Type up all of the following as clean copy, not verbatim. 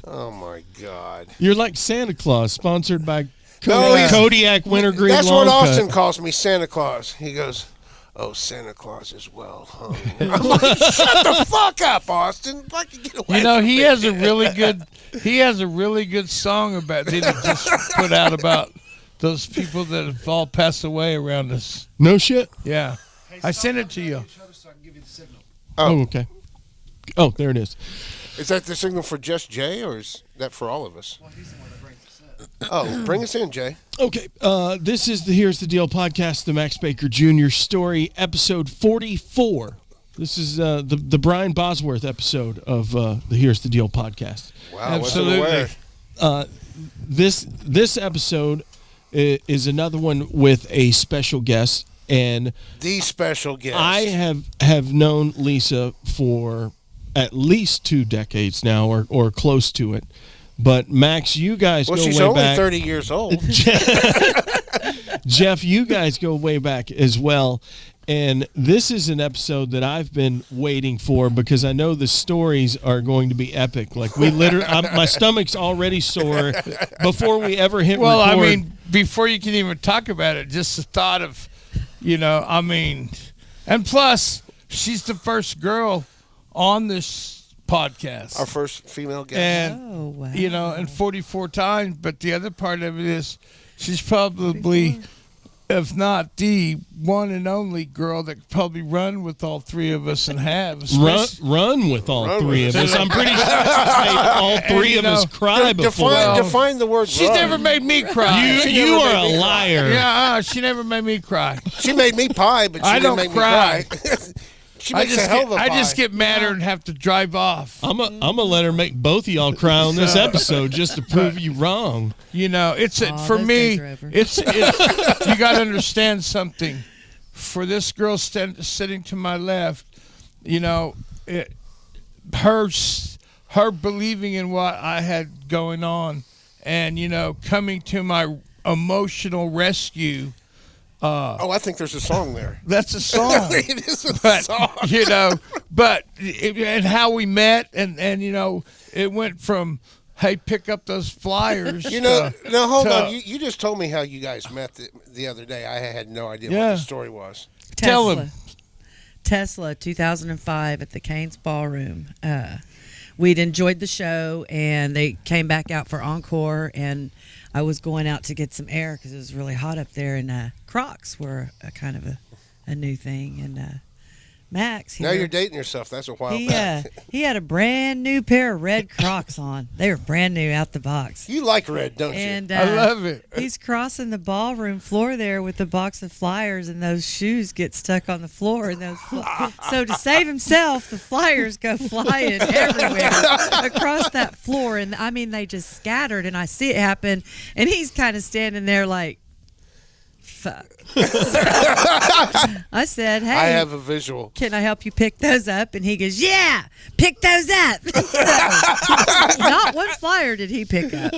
Oh, my God. You're like Santa Claus, sponsored by No, Kodiak Wintergreen That's Long what Austin Cut. calls me, Santa Claus. He goes, oh, Santa Claus as well. Huh? I'm like, shut the fuck up, Austin. Fucking get away from he me. has a really good song that he just put out about those people that have all passed away around us. No shit? Yeah. I sent it to you. Oh, okay. Oh, there it is. Is that the signal for just Jay, or is that for all of us? Well, he's the one that brings us in. Oh, bring us in, Jay. Okay, this is the Here's the Deal podcast, the Max Baker Jr. story, episode 44. This is the Brian Bosworth episode of the Here's the Deal podcast. Wow, absolutely. This episode is another one with a special guest, and the special guest. I have known Lisa for at least 2 decades now, or close to it. But Max, you guys go way back. Well, she's only 30 years old. Jeff, you guys go way back as well. And this is an episode that I've been waiting for because I know the stories are going to be epic. Like we literally, my stomach's already sore before we ever hit record. I mean, before you can even talk about it, just the thought of, and plus, she's the first girl on this podcast. Our first female guest. And, wow. And 44 times. But the other part of it is she's probably, if not the one and only girl that could probably run with all three of us and have. Run with all three of us. I'm pretty sure she's made all three of us cry before. Define the word She's run. never made me cry. You are a liar. Yeah, she never made me cry. She made me pie, but she didn't make me cry. She makes a hell of a pie. I just get madder and have to drive off. I'm gonna let her make both of y'all cry on this episode just to prove you wrong. It's for me. It's you got to understand something. For this girl sitting to my left, her believing in what I had going on, and coming to my emotional rescue. I think there's a song there. That's a song. It is a song. And how we met, and it went from, hey, pick up those flyers. Now hold on. You just told me how you guys met the other day. I had no idea what the story was. Tell him. Tesla, 2005 at the Cain's Ballroom. We'd enjoyed the show, and they came back out for encore, and I was going out to get some air because it was really hot up there, and Crocs were a kind of a new thing, and Max. Now you're dating yourself. That's a while back. He had a brand new pair of red Crocs on. They were brand new out the box. You like red, don't you? And I love it. He's crossing the ballroom floor there with a box of flyers, and those shoes get stuck on the floor. And so to save himself, the flyers go flying everywhere across that floor. And I mean, they just scattered, and I see it happen. And he's kind of standing there like, fuck. I said, hey, I have a visual. Can I help you pick those up? And he goes, yeah, pick those up. So, not one flyer did he pick up.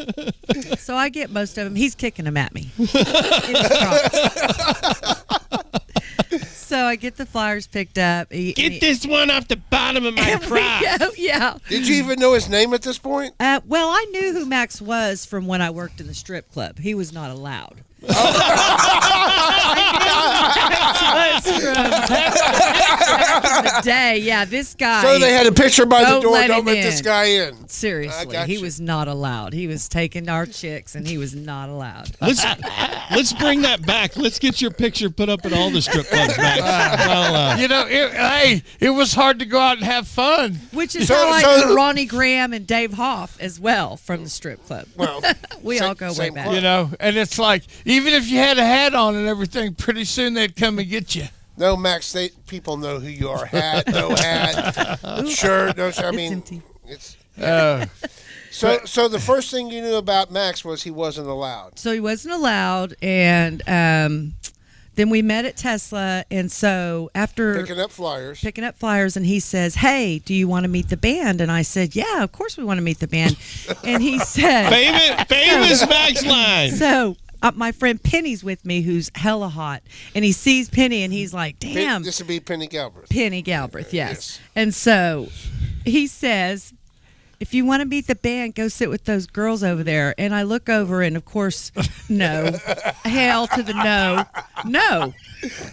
So I get most of them. He's kicking them at me. So I get the flyers picked up. Get this one off the bottom of my crotch. Yeah. Did you even know his name at this point? Well, I knew who Max was from when I worked in the strip club. He was not allowed. From the day, yeah, this guy. So they had a picture by the door. let Don't him let in. this guy in. Seriously, he was not allowed. He was taking our chicks, and he was not allowed. Let's bring that back. Let's get your picture put up at all the strip clubs, Max. It was hard to go out and have fun. Which is how I knew Ronnie Graham and Dave Hoff as well from the strip club. Well, we all go way back. And it's like, even if you had a hat on and everything, pretty soon they'd come and get you. No, Max, people know who you are. Hat, no hat, shirt. No, I mean, it's empty. So the first thing you knew about Max was he wasn't allowed. So he wasn't allowed, and then we met at Tesla, and so after picking up flyers, and he says, hey, do you want to meet the band? And I said, yeah, of course we want to meet the band. And he said, famous Max line. So my friend Penny's with me, who's hella hot, and he sees Penny, and he's like, damn. This would be Penny Galbraith. Penny Galbraith, yes. And so he says, if you want to meet the band, go sit with those girls over there. And I look over, and of course, no. Hell to the no. No.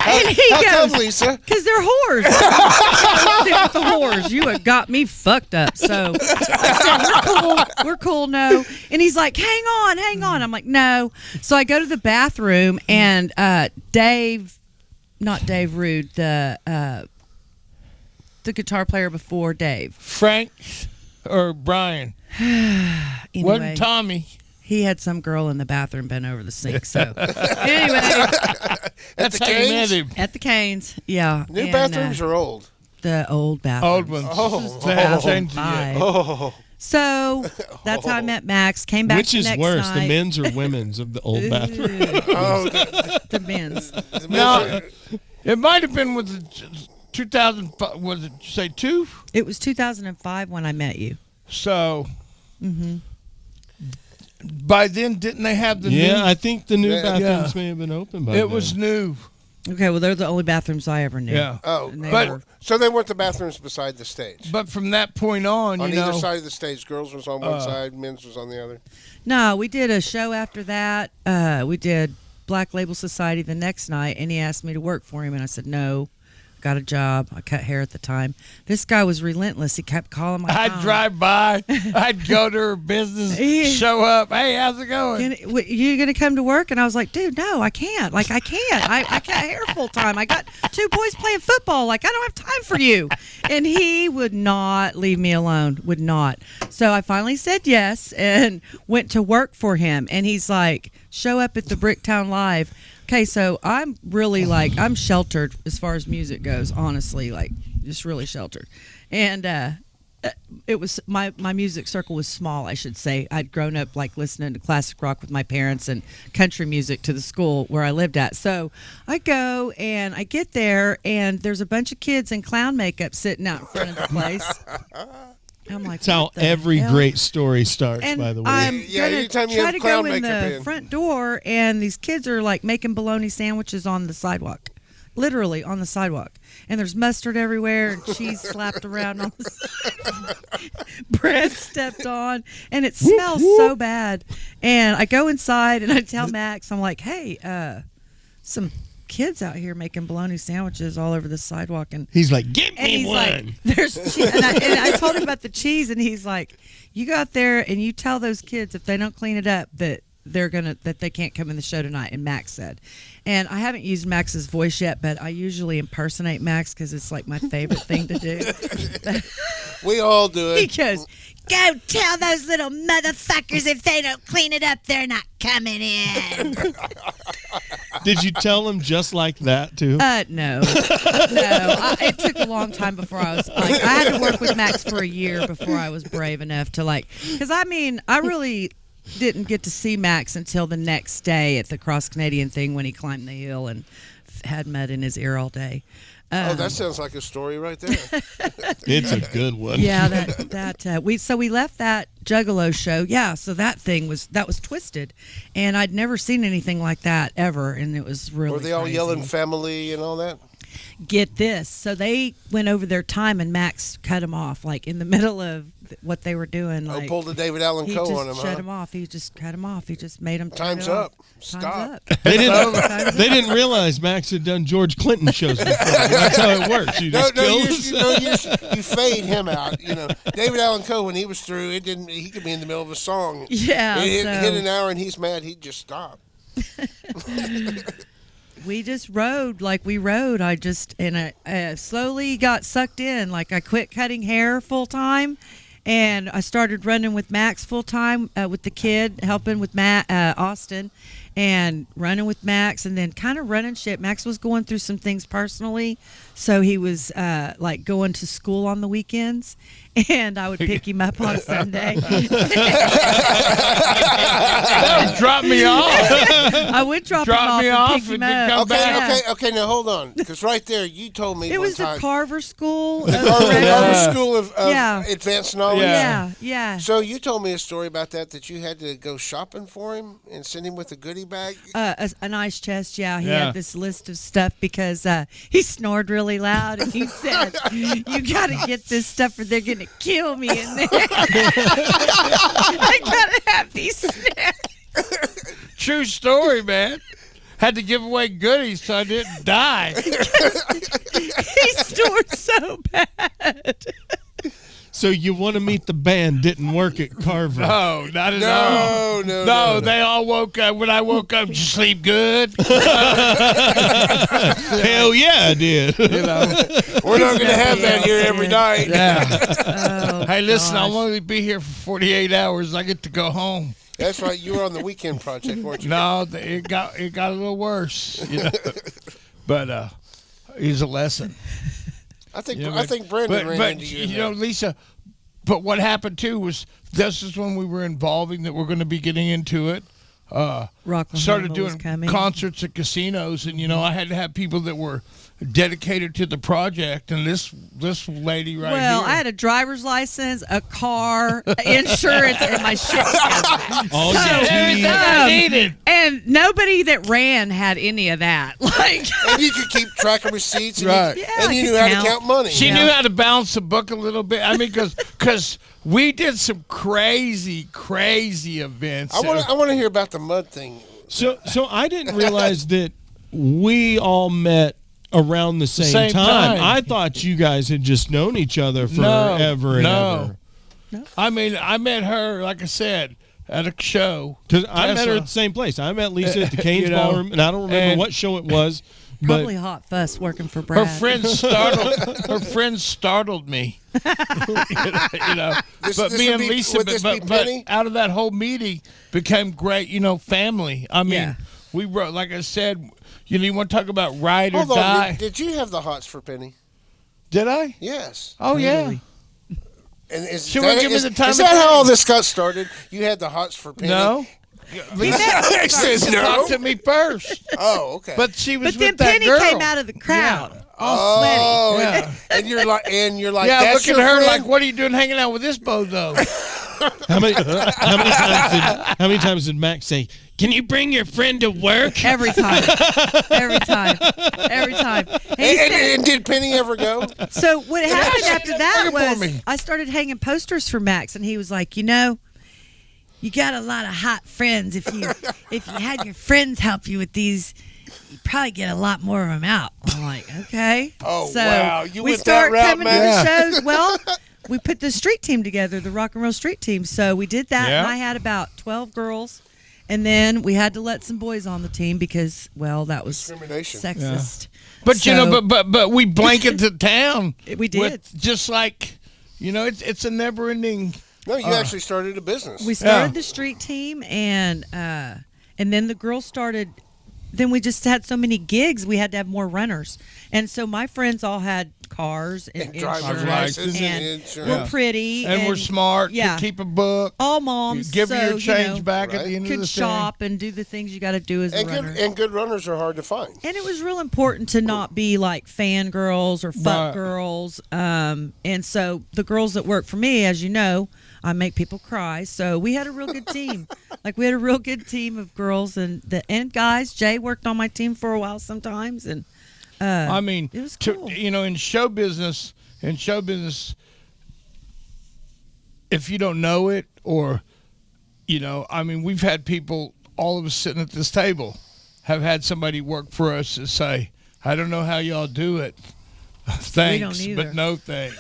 And he How goes, come, Lisa? because they're whores. I sit with the whores. You have got me fucked up. So I said, we're cool, no. And he's like, hang on. I'm like, no. So I go to the bathroom, and not Dave Rude, the guitar player before Dave. Frank or Brian? Anyway, Wasn't Tommy. he had some girl in the bathroom bent over the sink. So anyway, That's the how you Cains? met him. at the Cains, yeah. New and, bathrooms are old. the old bathrooms. Old ones. Oh. They haven't changed it Five. yet. Oh. So that's how I met Max. Came back Which the is next worse, night. the men's or women's of the old bathroom? Oh, The men's. No, it might have been with the 2005. Was it, say, 2? It was 2005 when I met you. So, by then, didn't they have the new? Yeah, I think the new Yeah. bathrooms may have been open by It then. was new. Okay, well, they're the only bathrooms I ever knew. Yeah. Oh, And they But- were- so they weren't the bathrooms beside the stage. But from that point on, On you either know, side of the stage, girls was on one side, men's was on the other. No, we did a show after that. We did Black Label Society the next night, and he asked me to work for him, and I said no. Got a job. I cut hair at the time. This guy was relentless. He kept calling my I'd phone. drive by, I'd go to her business, Yeah. show up. Hey, how's it going? You gonna come to work? And I was like, dude, no, I can't. Like, I can't. I cut hair full time. I got 2 boys playing football. Like, I don't have time for you. And he would not leave me alone. Would not. So I finally said yes and went to work for him. And he's like, show up at the Bricktown Live. Okay, so I'm really like, I'm sheltered as far as music goes, honestly, like just really sheltered. And it was, my music circle was small, I should say. I'd grown up like listening to classic rock with my parents and country music to the school where I lived at. So I go and I get there, and there's a bunch of kids in clown makeup sitting out in front of the place. I'm like, That's how what the every hell? great story starts, And by the way. I'm Yeah, gonna anytime you try have to clown go in makeup the in. front door, and these kids are like making bologna sandwiches on the sidewalk, literally on the sidewalk. And there's mustard everywhere and cheese slapped around on the sidewalk. Bread stepped on, and it smells so bad. And I go inside and I tell Max, I'm like, hey, some kids out here making bologna sandwiches all over the sidewalk, and He's like, give and me he's one. like, "There's cheese," and I told him about the cheese, and he's like, "You go out there and you tell those kids if they don't clean it up that they can't come in the show tonight." And Max said, and I haven't used Max's voice yet, but I usually impersonate Max because it's like my favorite thing to do. We all do He it. goes, "Go tell those little motherfuckers if they don't clean it up, they're not coming in." Did you tell him just like that, too? No. It took a long time before I was like, I had to work with Max for a year before I was brave enough to like, because I mean, I really didn't get to see Max until the next day at the Cross Canadian thing when he climbed the hill and had mud in his ear all day. Oh, that sounds like a story right there. It's a good one. Yeah, we left that Juggalo show. Yeah, so that was twisted, and I'd never seen anything like that ever, and it was really. Were they all crazy. yelling family and all that? Get this. So they went over their time, and Max cut them off, like in the middle of what they were doing. Like, Pulled the David Allen he Coe just on him, shut huh? him off. He just cut him off. He just made him. turn Time's it off. up. Time's Stop. up. They didn't. Time's They up. didn't realize Max had done George Clinton shows before. That's how it works. You just kill You fade him out. You know, David Allen Coe, when he was through, it didn't. He could be in the middle of a song. Yeah. It so hit an hour and he's mad. He'd just stop. we just rode like we rode. I slowly got sucked in. Like I quit cutting hair full time. And I started running with Max full time with the kid, helping with Austin, and running with Max, and then kind of running shit. Max was going through some things personally, so he was like going to school on the weekends, and I would pick him up on Sunday. Drop me off. I would drop Drop him me off off and pick him and then come up. back. Okay. Now hold on, because right there you told me It one was the time. Carver School. The of Carver Corrections. School of Yeah. Advanced Knowledge. Yeah, yeah. So you told me a story about that you had to go shopping for him and send him with a goodie body bag? An ice chest, yeah. He Yeah. had this list of stuff because he snored really loud, and he said, "You got to get this stuff, or they're gonna kill me in there. I gotta have these snacks." True story, man. Had to give away goodies so I didn't die. He snored so bad. So you want to meet the band didn't work at Carver. No, not at all. No. They all woke up. When I woke up, did you sleep good? Hell yeah, I did. You know. We're not going to have that here every night. Yeah. Oh, Hey, listen, gosh. I'll only be here for 48 hours. I get to go home. That's right. You were on the weekend project, weren't you? No, it got a little worse. You know? But it's a lesson. I think You know, I think Brandon ran but into you. you know, Lisa. But what happened too was this is when we were involving that we're going to be getting into it. Rocklahoma Started was doing coming. concerts at casinos, and I had to have people that were dedicated to the project. And this lady right Well, here. I had a driver's license, a car, insurance, and my shit together. All So, you everything I needed. And nobody that ran had any of that. Like, and you could keep track of receipts, and Right. you, Yeah, and I you could knew how to count. count money. She Yeah. knew how to balance the book a little bit. I mean, because we did some crazy events. I want to hear about the mud thing. So I didn't realize that we all met around the same time. I thought you guys had just known each other forever and ever. I mean, I met her, like I said, at a show. Because I met her Tessa. at the same place. I met Lisa at the Cain's You know, Ballroom, and I don't remember and- what show it was. probably But hot fuss working for Her Brad. friends startled me. you know, This but me would and be- Lisa, would this be but Penny? out of that whole meeting became great. Family. I mean, Yeah. we wrote, like I said, you want to talk about ride or Hold on. die? Did you have the hots for Penny? Did I? Yes. Oh yeah. Totally. And is She that, wouldn't give me is, the time is of that day. how all this got started? You had the hots for Penny? No. He says no. Talked to me first, Oh, okay. but she was But then with that Penny girl. came out of the crowd, all oh, Yeah. and you're like, Yeah, that's look at your her friend? like, what are you doing hanging out with this bozo? how many times did Max say, "Can you bring your friend to work?" sweaty. Every time. And he said- And did Penny ever go? So what happened after that Working for was me. I started hanging posters for Max, and he was like, you got a lot of hot friends. If you had your friends help you with these, you probably get a lot more of them out. I'm like, okay. Oh, so wow. You we went start that route, coming man? to the shows. Well, we put the street team together, the rock and roll street team. So we did that, and Yeah. I had about 12 girls. And then we had to let some boys on the team because, well, that was Discrimination. sexist. But So- but we blanketed the town. We did. with just like, it's a never ending. No, you actually started a business. We started Yeah. the street team, and then the girls started. Then we just had so many gigs, we had to have more runners, and so my friends all had cars and, and driver's insurance, license and and insurance. we're pretty, And we're smart. Yeah, Could keep a book. all moms. Give so, your change back at Right. the end of Could the shop and do the things you got to do as a And runner. good runners are hard to find. And it was real important to not be like fangirls or fuck Right. girls. And so the girls that work for me, as you know, I make people cry. So we had a real good team. We had a real good team of girls and guys. Jay worked on my team for a while sometimes, and I mean, it was cool. in show business, if you don't know it, or, we've had people, all of us sitting at this table, have had somebody work for us and say, I don't know how y'all do it. Thanks, either. but no thanks.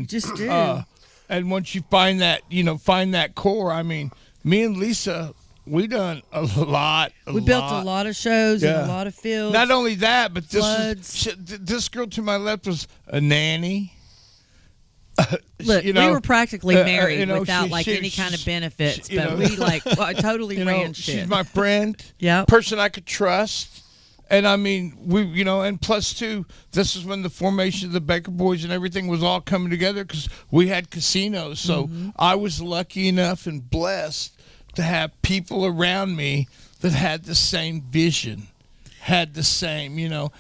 Just do. And once you find that core, me and Lisa, we done a lot. We built a lot of shows and a lot of fields. Not only that, but floods. this girl to my left was a nanny. Look, we were practically married without she- any kind of benefits, she- but we totally ran shit. she's my friend. Yep. Person I could trust. And and plus two, this is when the formation of the Baker Boys and everything was all coming together because we had casinos. So I was lucky enough and blessed to have people around me that had the same vision, had the same, Well,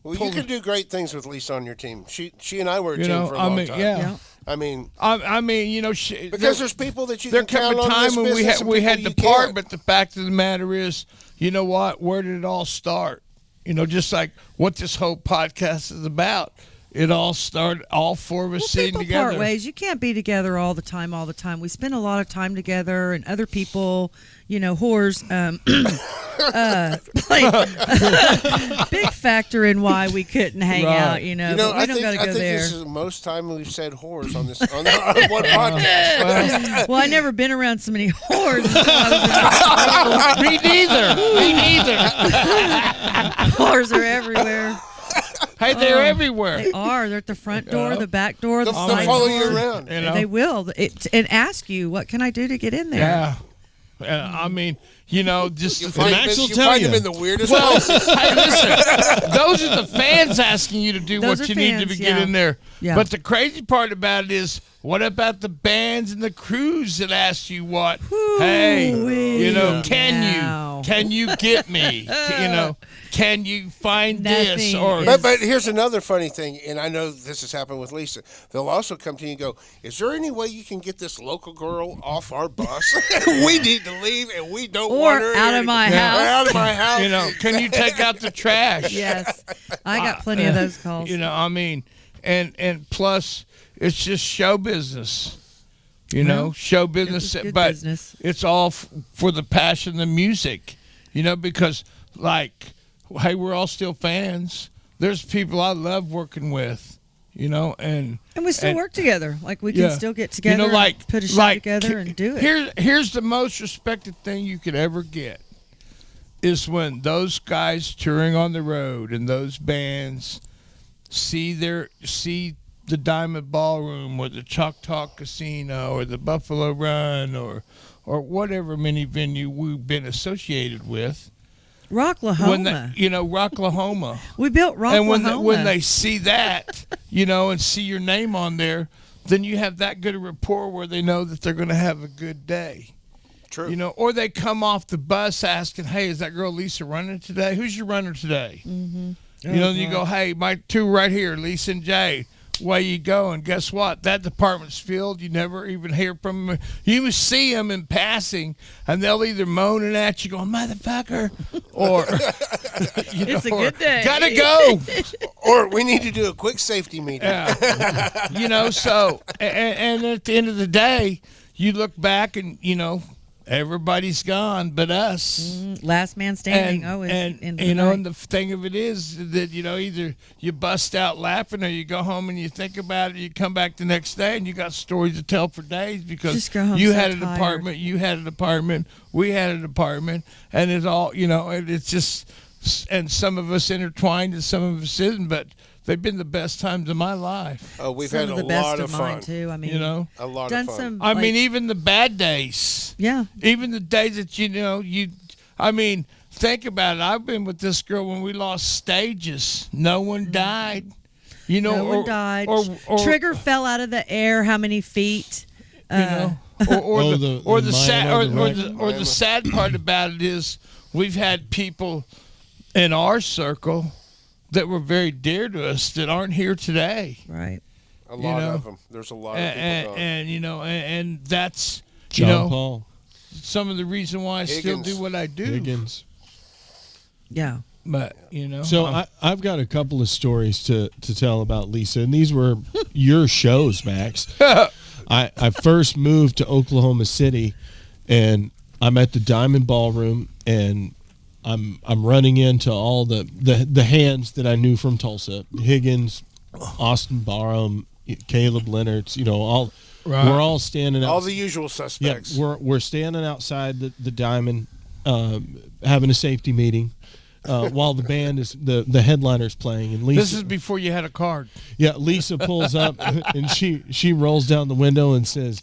you can do great things with Lisa on your team. She and I were a team for a long time. Yeah. I mean, because there's people that you there can count came a on in time this when business and we people had you to part, can't. but the fact of the matter is, you know what? Where did it all start? Just like what this whole podcast is about. It all started, all four of us sitting people together. Part ways. You can't be together all the time. We spend a lot of time together, and other people, whores, big factor in why we couldn't hang out. But we I don't think, got to I go think there. this is the most time we've said whores on this on one podcast. Well, I never been around so many whores. Until I was Me neither. whores are everywhere. Hey, they're everywhere. They are. They're at the front door, the back door, the They'll side follow door. you around. They will. And ask you, what can I do to get in there? Yeah. I mean, just You the find, Max will you tell find you. them in the weirdest Well, places. hey, listen. Those are the fans asking you to do Those what are you need to fans, get in there. Yeah. But the crazy part about it is, what about the bands and the crews that ask you what? Hey, Now. can you get me? Can you find this? Nothing Or is- But here's another funny thing, and I know this has happened with Lisa. They'll also come to you and go, "Is there any way you can get this local girl off our bus? We need to leave, and we don't Or want her out here of my anymore." house. Or out of my house. can you take out the trash? Yes. I got plenty of those calls. And plus, it's just show business. Well, Show business, good but business. it's all for the passion of the music. Because hey, we're all still fans. There's people I love working with. And we still work together. Like we can still get together, and put a show together, and do it. Here's the most respected thing you could ever get is when those guys touring on the road and those bands see the Diamond Ballroom or the Choctaw Casino or the Buffalo Run or whatever mini venue we've been associated with. Rocklahoma. Rocklahoma. We built Rocklahoma. And when they see that, and see your name on there, then you have that good a rapport where they know that they're going to have a good day. True. Or they come off the bus asking, "Hey, is that girl Lisa running today? Who's your runner today?" Mm-hmm. You go, "Hey, my two right here, Lisa and Jay. Away you go." And guess what? That department's filled. You never even hear from them. You see them in passing, and they'll either moaning at you, going, "Motherfucker," or It's a good day. Gotta go. Or we need to do a quick safety meeting. Yeah. So and at the end of the day, you look back and everybody's gone but us. Last man standing. And the thing of it is that either you bust out laughing or you go home and you think about it. You come back the next day and you got stories to tell for days because Just go home you so had an tired. apartment, you had an apartment, we had an apartment, and it's all and it's just, and some of us intertwined and some of us isn't, but they've been the best times of my life. Oh, we've Some had of a the best lot of of mine fun. too. I mean, A lot done of fun. some. I mean, even the bad days. Yeah. Even the days that think about it. I've been with this girl when we lost stages. No one died. No one died. Or Trigger fell out of the air. How many feet? the sad part about it is we've had people in our circle that were very dear to us that aren't here today. Right. A lot of them. There's a lot of people gone. And that's John Paul some of the reason why I still Higgins. do what I do. Higgins. Yeah. But So I've got a couple of stories to tell about Lisa, and these were your shows, Max. I first moved to Oklahoma City, and I'm at the Diamond Ballroom, and I'm running into all the hands that I knew from Tulsa: Higgins, Austin Barham, Caleb Leonard's. All Right. we're all standing out. All the usual Yeah, suspects. we're standing outside the Diamond, having a safety meeting, while the band is the headliner's playing, and Lisa. this is before you had a card. Yeah, Lisa pulls up and she rolls down the window and says,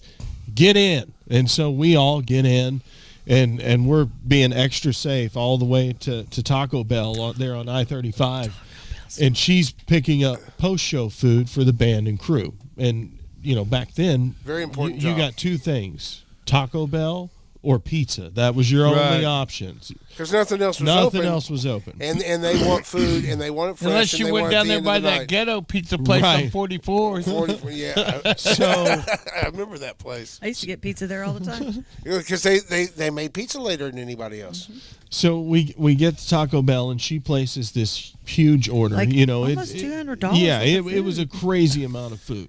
"Get in." And so we all get in, and we're being extra safe all the way to Taco Bell there on I-35. And she's picking up post-show food for the band and crew. And back then, Very important you job. got two things: Taco Bell or pizza. That was your only Right. options. Because nothing else was Nothing open. else was open. And they want food, and they want it fresh. Unless and you they went want it at down the there end by of the that night. ghetto pizza place on Right. 44th. 44, yeah. So I remember that place. I used to get pizza there all the time. Because they made pizza later than anybody else. So we get to Taco Bell, and she places this huge order. Like almost it- $200 Yeah, worth of it was a crazy amount of food.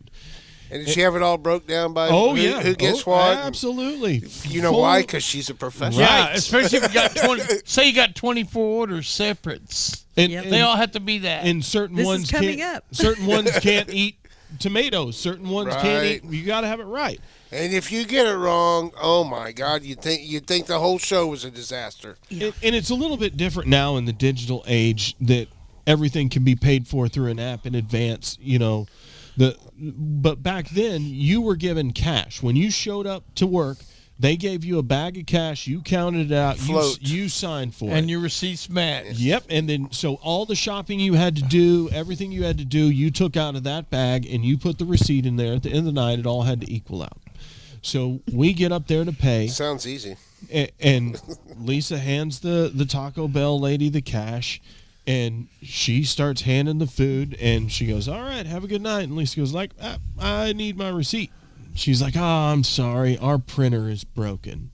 And did she have it all broke down by who gets Oh, what? Absolutely. You know why? Because she's a professional. Yeah, Right. especially if you got 20. Say you got 24 orders separates. And, Yep. They all have to be that. and certain This is ones coming can't. up. Certain ones can't eat tomatoes. Certain ones can't Right. eat. You got to have it right. And if you get it wrong, oh my God, you'd think the whole show was a disaster. And it's a little bit different now in the digital age that everything can be paid for through an app in advance. But back then you were given cash when you showed up to work. They gave you a bag of cash. You counted it out. Float. You signed for it. and your receipts match. Yep, and then so all the shopping you had to do, everything you had to do, you took out of that bag and you put the receipt in there. At the end of the night, it all had to equal out. So we get up there to pay, Sounds easy. and Lisa hands the Taco Bell lady the cash, and she starts handing the food, and she goes, "All right, have a good night." And Lisa goes, "Like, I need my receipt." She's like, "Oh, I'm sorry, our printer is broken."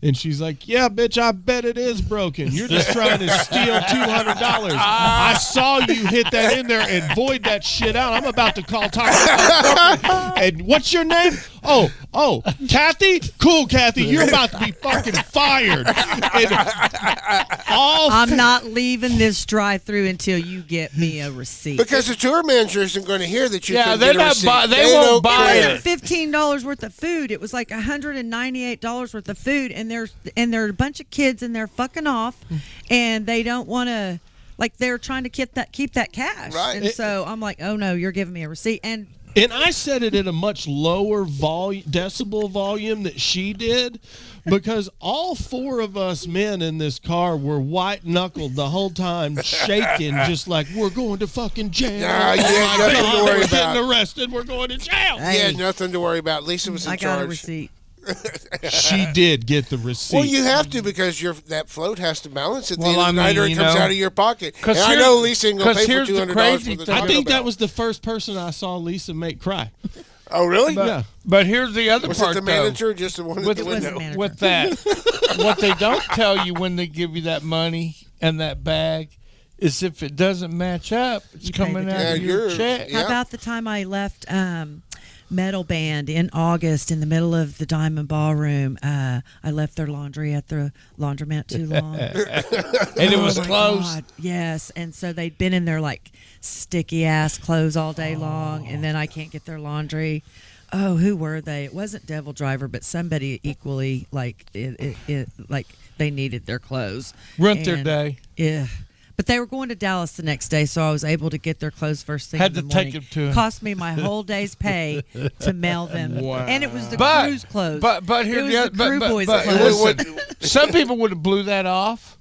And she's like, "Yeah, bitch, I bet it is broken. You're just trying to steal $200. I saw you hit that in there and void that shit out. I'm about to call Taco Bell. And what's your name? Oh, Kathy? Cool, Kathy. You're about to be fucking fired." And I'm not leaving this drive-through until you get me a receipt. Because the tour manager isn't going to hear that you Yeah, can they're get a not receipt. buy- they don't won't buy care. it. $15 worth of food. It was like $198 worth of food, and there are a bunch of kids and they're fucking off, and they don't want to. Like they're trying to keep that cash, Right. and so I'm like, oh no, you're giving me a receipt, and I said it at a much lower decibel volume that she did, because all four of us men in this car were white knuckled the whole time, shaking, just like we're going to fucking jail. Nah, you had Oh my nothing to God, worry we're about. getting arrested. We're going to jail. You had nothing to worry about. Lisa was in I got a charge. receipt. She did get the receipt. Well, you have to, because that float has to balance at the Well, end of the I night, or mean, it comes you know, out of your pocket. And 'cause I here's- know Lisa ain't going to 'cause pay for here's the $200 crazy for the thing. I Taco think Bell. that was the first person I saw Lisa make cry. Oh, really? Yeah. But here's the other Was part, it the though. manager or just the one at With, the window? manager. with that, what they don't tell you when they give you that money and that bag is if it doesn't match up, it's You pay coming the out of your yours. check. Yeah. How about the time I left Metal Band in August in the middle of the Diamond Ballroom? I left their laundry at the laundromat too long. And it was Oh my closed. God, yes, and so they'd been in their like sticky ass clothes all day long, and then I can't get their laundry. Oh, who were they? It wasn't Devil Driver, but somebody equally like it like they needed their clothes. Ruined their And, day. Yeah. But they were going to Dallas the next day, so I was able to get their clothes first thing Had in the to morning. take them to 'em. Cost me my whole day's pay to mail them, Wow. and it was the But cruise clothes. but it here's was the other, the crew boys' but clothes. listen, some people would have blew that off,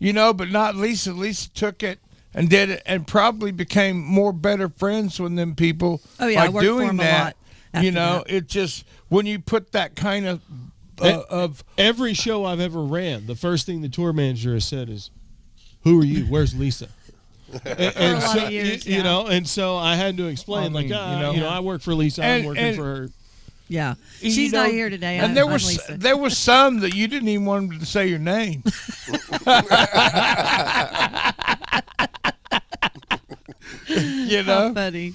but not Lisa. Lisa took it and did it, and probably became more better friends with them people. Oh, yeah, I by worked for doing 'em a that. lot after that. It just when you put that kind of Every show I've ever ran, the first thing the tour manager has said is, "Who are you? Where's Lisa?" And a lot so, of years, you yeah. know, and so I had to explain, I mean, I work for Lisa. I'm And- working and- for her. Yeah, you she's know, not here today. And I'm there was Lisa. some that you didn't even want them to say your name. You How know, funny.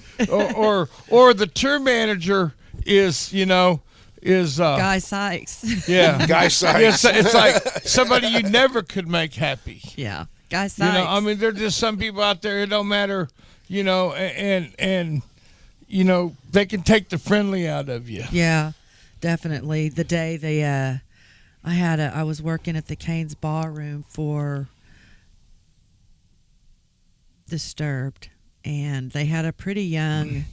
or the tour manager is Guy Sykes. yeah Guy Sykes. Yes, it's like somebody you never could make happy. Yeah, Guy You Sykes. know, I mean, there's just some people out there. It don't matter, and they can take the friendly out of you. Yeah, definitely. The day I was working at the Cain's Ballroom for Disturbed, and they had a pretty young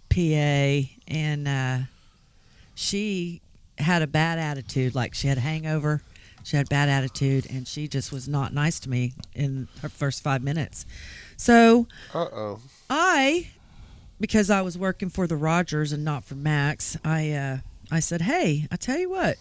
PA, and she had a bad attitude. Like she had a hangover, she had a bad attitude, and she just was not nice to me in her first 5 minutes. So Uh-oh. because I was working for the Rogers and not for Max, I said, "Hey, I tell you what,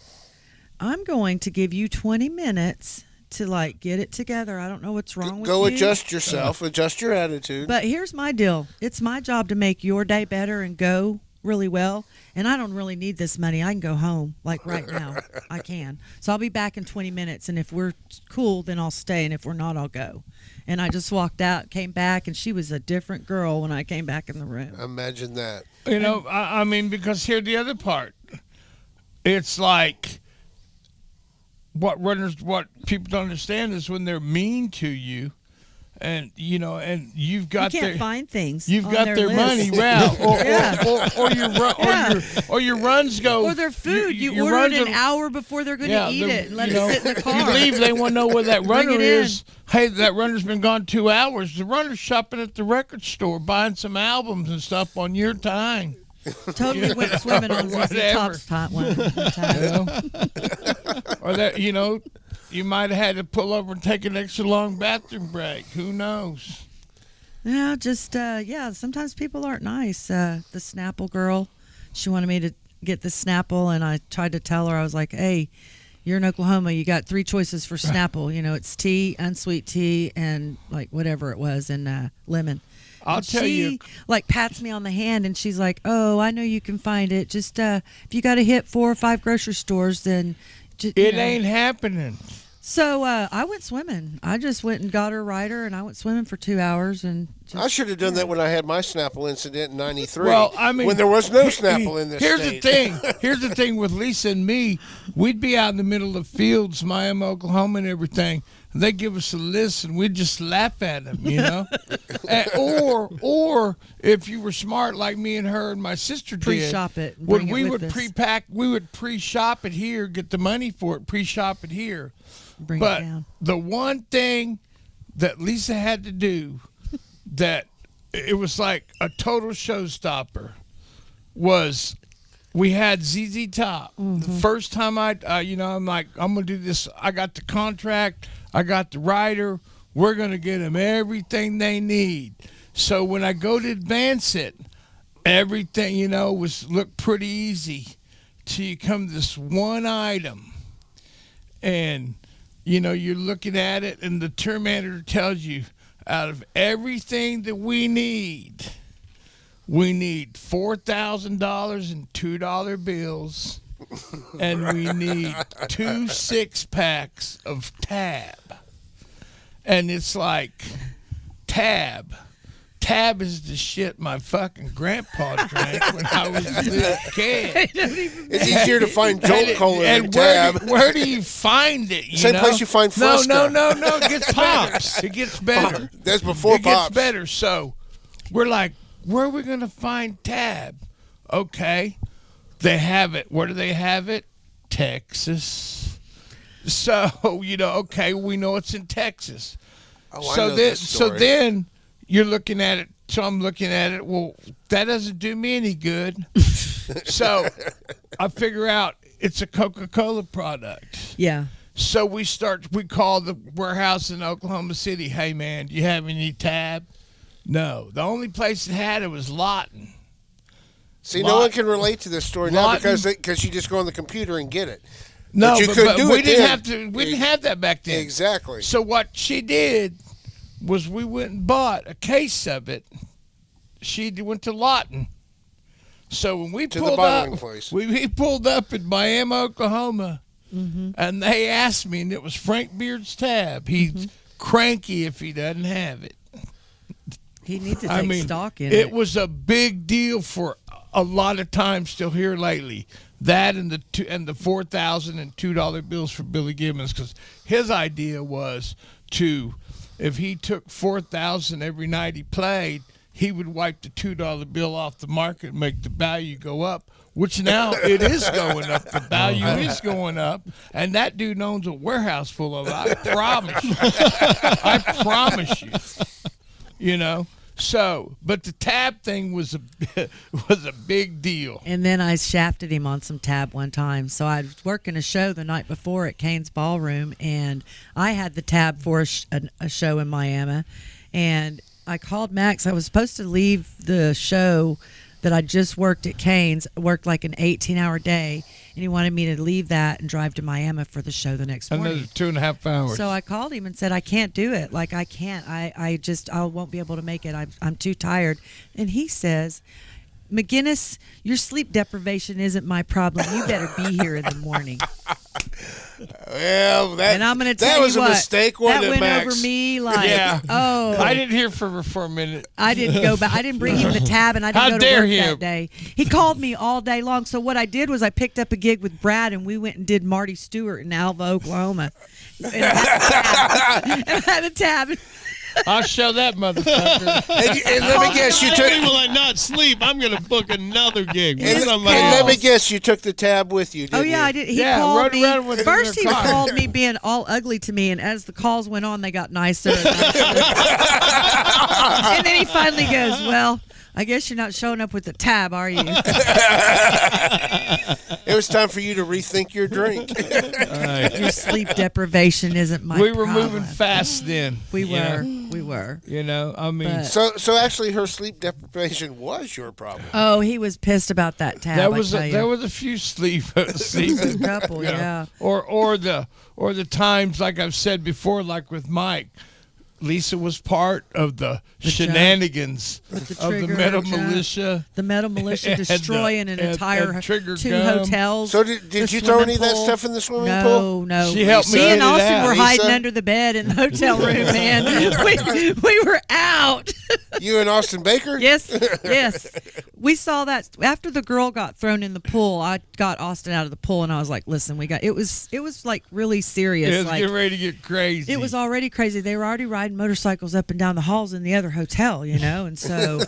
I'm going to give you 20 minutes to like get it together. I don't know what's wrong with you. Go adjust yourself, adjust your attitude. But here's my deal. It's my job to make your day better and go really well. And I don't really need this money. I can go home like right now. I can. So I'll be back in 20 minutes. And if we're cool, then I'll stay. And if we're not, I'll go. And I just walked out, came back, and she was a different girl when I came back in the room. Imagine that. You know, I mean, because here's the other part. It's like what people don't understand is when they're mean to you, and you know, and you've got you can't find things. You've on got their list. money, wow, Yeah. or your runs go, Or their food. You your order it runs an are- hour before they're going to eat it and let it sit in the car. You leave, they want to know where that runner it is. Hey, that runner's been gone 2 hours. The runner's shopping at the record store, buying some albums and stuff on your time. Totally went swimming on ZZ Whatever. Top's one time. You know? Or that, you know, you might have had to pull over and take an extra long bathroom break. Who knows? Yeah, just sometimes people aren't nice. The Snapple girl, she wanted me to get the Snapple, and I tried to tell her, I was like, hey, you're in Oklahoma, you got 3 choices for Snapple. You know, it's tea, unsweet tea, and like whatever it was, and lemon. I'll And tell she, you. like, pats me on the hand, and she's like, oh, I know you can find it. Just if you got to hit 4 or 5 grocery stores, then It ain't happening. So I went swimming. I just went and got her rider, and I went swimming for 2 hours. And I should have done that when I had my Snapple incident in '93. Well, I mean, when there was no Snapple in this Here's state. the thing. Here's the thing with Lisa and me. We'd be out in the middle of fields, Miami, Oklahoma, and everything. And they give us a list, and we'd just laugh at them, you know. Or if you were smart like me and her and my sister did, Pre-shop it and when bring it we with would us. pre-pack, we would pre-shop it here, get the money for it, pre-shop it here. bring But it down. the one thing that Lisa had to do that it was like a total showstopper was we had ZZ Top. The first time I'm like, I'm going to do this. I got the contract. I got the writer. We're going to get them everything they need. So when I go to advance it, everything, looked pretty easy till you come to this one item. And, you're looking at it, and the term manager tells you, out of everything that we need $4,000 in $2 bills, and we need 2 6-packs of Tab. And it's like, Tab is the shit my fucking grandpa drank when I was a little kid. It's easier to find Jolt Cola than Tab. Where do you find it? Same place you find Fresca. No. It gets Pops. It gets better. That's before It Pops. gets better. So we're like, where are we going to find Tab? Okay. They have it. Where do they have it? Texas. So, okay, we know it's in Texas. Oh, I know this story. Then you're looking at it. So I'm looking at it. Well, that doesn't do me any good. So I figure out it's a Coca-Cola product. Yeah. So we call the warehouse in Oklahoma City. Hey, man, do you have any Tab? No. The only place that had it was Lawton. See, no one can relate to this story now because you just go on the computer and get it. No, but you couldn't do we it didn't then. have to. We didn't have that back then. Exactly. So what she did was we went and bought a case of it. She went to Lawton. So when we To pulled the bottling up, place. we pulled up in Miami, Oklahoma, and they asked me, and it was Frank Beard's Tab. He's cranky if he doesn't have it. He needs to take stock in it. It was a big deal for a lot of times still here lately. That and the $4,000 and $2 bills for Billy Gibbons, because his idea was if he took $4,000 every night he played, he would wipe the $2 bill off the market and make the value go up, which now it is going up. The value is going up, and that dude owns a warehouse full of it. I promise you. I promise you. So, but the Tab thing was a big deal. And then I shafted him on some Tab one time. So I was working a show the night before at Cain's Ballroom, and I had the Tab for a show in Miami. And I called Max. I was supposed to leave the show that I just worked at Cain's, worked like an 18-hour day, and he wanted me to leave that and drive to Miami for the show the next morning. Another 2.5 hours. So I called him and said, I can't do it. Like, I can't. I won't be able to make it. I'm too tired. And he says, McGuiness, your sleep deprivation isn't my problem. You better be here in the morning. Well, And I'm going to tell that was you a what, mistake, wasn't that it, went Max? over me like, Yeah. oh. I didn't hear from her for a minute. I didn't go back. I didn't bring him the tab, and I didn't How go to dare work him. that day. He called me all day long. So what I did was I picked up a gig with Brad, and we went and did Marty Stewart in Alva, Oklahoma. And I had a tab. I'll show that motherfucker. And let me guess, you Not took. only will I not sleep, I'm going to book another gig with And somebody let me else. guess, you took the tab with you, didn't Oh you? yeah, I did. He Yeah, called rode me. around with it in First, their he car. called me being all ugly to me, and as the calls went on, they got nicer and nicer. And then he finally goes, "Well, I guess you're not showing up with the tab, are you?" It was time for you to rethink your drink. Your sleep deprivation isn't my We were problem. moving fast then. We you know? were. We were. You know, I mean, But- So actually, her sleep deprivation was your problem. Oh, he was pissed about that tab. there I was tell you. there was a few sleep a couple, you know, yeah. or the times like I've said before, like with Mike. Lisa was part of the shenanigans With the of the trigger metal jump. militia. The metal militia And the- destroying an and entire trigger 2 gum. hotels. So did the you throw any of swimming that pool. stuff in the swimming pool? No. She helped me Me get and it Austin out. were hiding Lisa? under the bed in the hotel room, man. we were out. You and Austin Baker? Yes. We saw that after the girl got thrown in the pool. I got Austin out of the pool, and I was like, "Listen, it was like really serious. It was like, getting ready to get crazy. it was already crazy. They were already riding motorcycles up and down the halls in the other hotel, and so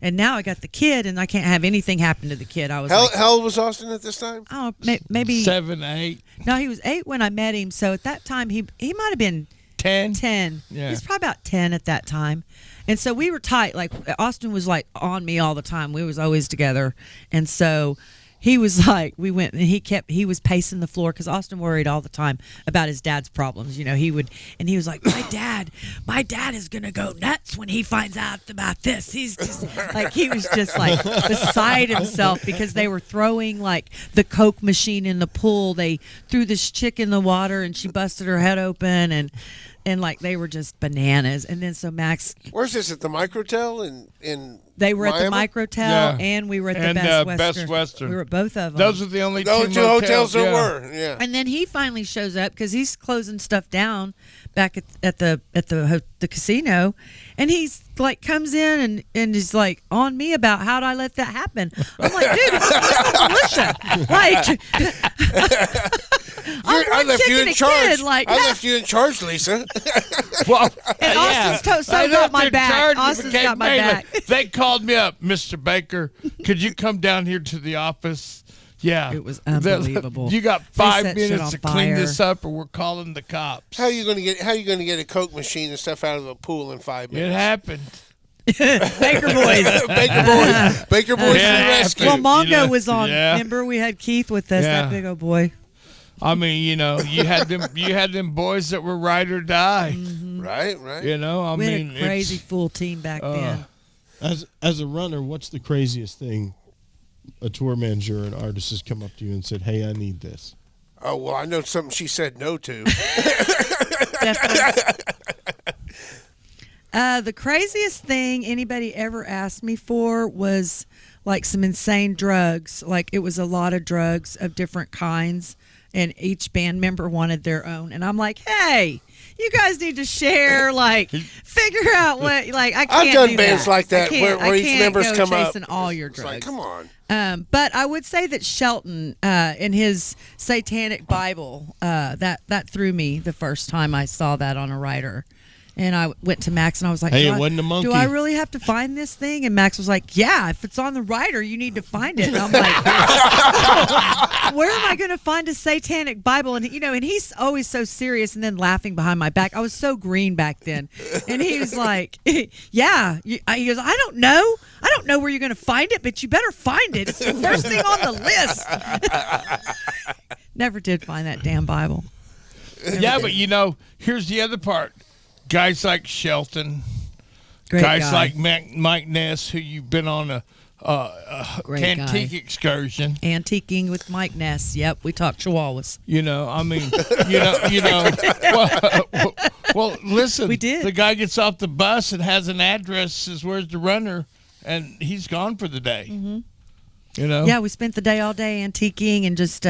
and now I got the kid, and I can't have anything happen to the kid. I was like, How old was Austin at this time? oh, maybe 7, 8, no, he was 8 when I met him. So at that time, he might have been 10. 10. Yeah. He's probably about 10 at that time. And so we were tight. Like Austin was like on me all the time. We was always together. And so he was like, we went and he was pacing the floor because Austin worried all the time about his dad's problems. He was like, my dad is going to go nuts when he finds out about this. He's just like, he was just like beside himself because they were throwing like the Coke machine in the pool. They threw this chick in the water and she busted her head open and like they were just bananas. And then so Max, Where's this, at the Microtel in they were Miami? at the Microtel Yeah. and we were at the And, Best Western. Best Western. We were at both of them. Those are the only Those two two hotels there yeah. were. Yeah. And then he finally shows up because he's closing stuff down back at the casino, and he's like comes in and he's like on me about how'd I let that happen. I'm like, dude, it's militia. Like, I left you in charge. Like, I left you in charge, Lisa. Well, and Austin's I got left my in back. charge and Austin's became got my mayor. back. They called me up, Mr. Baker. Could you come down here to the office? Yeah, It was unbelievable. You got They 5 set shit minutes on to clean fire. this up, or we're calling the cops. How you gonna get a Coke machine and stuff out of the pool in 5 It minutes? happened. Baker boys. Baker boys to the Yeah. rescue. Well, Mongo You know, was on. yeah. Remember, we had Keith with us. Yeah. That big old boy. I mean, you had them boys that were ride or die. Right. You know, I We mean, had a crazy full team back then. As a runner, what's the craziest thing a tour manager or an artist has come up to you and said, "Hey, I need this"? Oh well, I know something she said no to. Definitely. The craziest thing anybody ever asked me for was like some insane drugs. Like it was a lot of drugs of different kinds, and each band member wanted their own. And I'm like, hey, you guys need to share. Like, figure out what. Like, I can't. I've done do bands that. like that I can't- where I each can't members go come up. chasing all your It's drugs. like, come on. But I would say that Shelton, in his Satanic Bible, that threw me the first time I saw that on a writer. And I went to Max and I was like, Hey, do it I- wasn't a monkey. Do I really have to find this thing? And Max was like, yeah, if it's on the writer, you need to find it. And I'm like, where am I going to find a Satanic Bible? And, and he's always so serious and then laughing behind my back. I was so green back then. And he was like, yeah. He goes, I don't know. I don't know where you're going to find it, but you better find it. It's the first thing on the list. Never did find that damn Bible. Yeah, but here's the other part. Guys like Shelton, Great guys guy. like Mike Ness, who you've been on a Great antique guy. excursion. Antiquing with Mike Ness. Yep, we talked Chihuahuas. You know, I mean, you know. Well, listen. We did. The guy gets off the bus and has an address. Says, "Where's the runner?" And he's gone for the day. Mm-hmm. You know. Yeah, we spent the day all day antiquing and just.